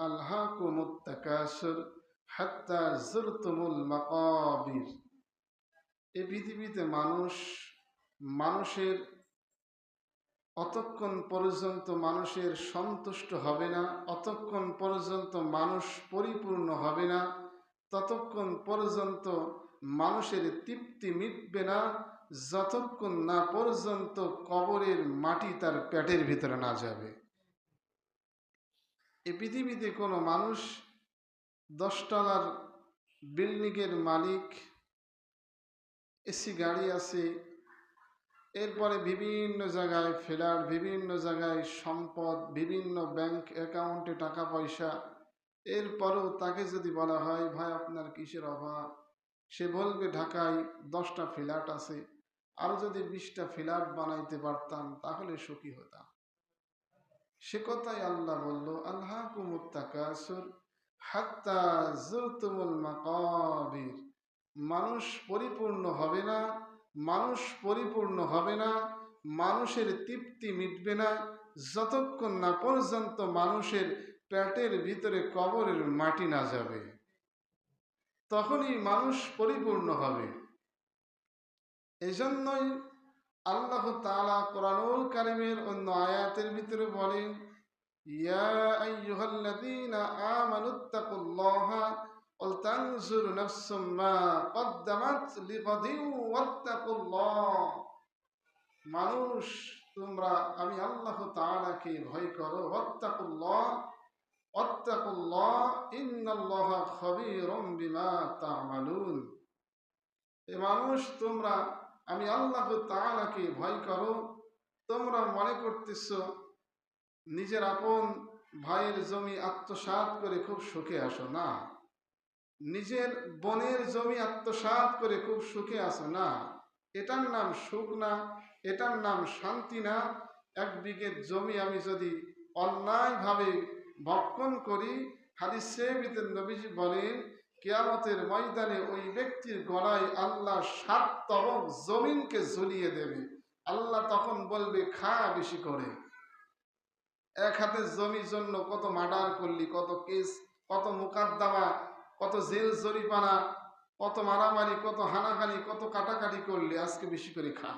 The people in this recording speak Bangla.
আলহাকুমুত তাকাসুর হাত্তা যুরতুমুল মাকাবির। এই পৃথিবীতে মানুষের অতক্ষণ পর্যন্ত মানুষের সন্তুষ্ট হবে না, অতক্ষণ পর্যন্ত মানুষ পরিপূর্ণ হবে না, ততক্ষণ পর্যন্ত মানুষের তৃপ্তি মিটবে না, যতক্ষণ না পর্যন্ত কবরের মাটি তার পেটের ভিতরে না যাবে। এই পৃথিবীতে কোনো মানুষ 10 তলার বিল্ডিংয়ের মালিক, এসি গাড়ি আছে, এরপরে বিভিন্ন জায়গায় ফ্ল্যাট, বিভিন্ন জায়গায় সম্পদ, বিভিন্ন ব্যাংক অ্যাকাউন্টে টাকা পয়সা, এরপরেও তাকে যদি বলা হয় ভাই আপনার কিসের অভাব, সে বলবে ঢাকায় 10টা ফ্ল্যাট আছে, আরও যদি 20টা ফ্ল্যাট বানাইতে পারতাম তাহলে সুখী হতাম। সে কথাই আল্লাহ বলল, আলহাকুমুত তাকাসুর হাত্তা যুরতুমুল মাকাবির। মানুষ পরিপূর্ণ হবে না, মানুষের তৃপ্তি মিটবে না, যতক্ষণ না পর্যন্ত মানুষের পেটের ভিতরে কবরের মাটি না যাবে, তখনই মানুষ পরিপূর্ণ হবে। এজন্যই আল্লাহ তাআলা কোরআনুল কারীমের অন্য আয়াতের ভিতরে বলেন, ইয়া আইয়ুহাল্লাযীনা আমানুত্তাকুল্লাহা ওয়াল তানজুর নাফসুম মা কদ্দামাত লিগাদিন ওয়াত্তাকুল্লাহ। মানুষ তোমরা আমি আল্লাহ তাআলাকে ভয় করো, ওয়াত্তাকুল্লাহ ইন্নাল্লাহা খাবীরুম বিমা তা'মালুন। এ মানুষ তোমরা আমি আল্লাহ তাআলাকে ভয় করো। তোমরা মনে করতেছ নিজের আপন ভাইয়ের জমি আত্মসাৎ করে খুব সুখে আসো না, নিজের বোনের জমি আত্মসাৎ করে খুব সুখে আসো না, এটার নাম সুখ না, এটার নাম শান্তি না। 1 বিঘে জমি আমি যদি অন্যায়ভাবে ভক্ষণ করি, হাদিসে ভিতর নবীজি বলেন কিয়ামতের ময়দানে ওই ব্যক্তির গলায় আল্লাহ 7 তবক জমিনকে ঝুলিয়ে দেবে। আল্লাহ তখন বলবে খা বেশি করে। 1 হাতে জমির জন্য কত মার্ডার করলি, কত কেস, কত মুকাদ্দমা, কত জেল জরিমানা, কত মারামারি, কত হানাহানি, কত কাটাকাটি করলি, আজকে বেশি করে খা।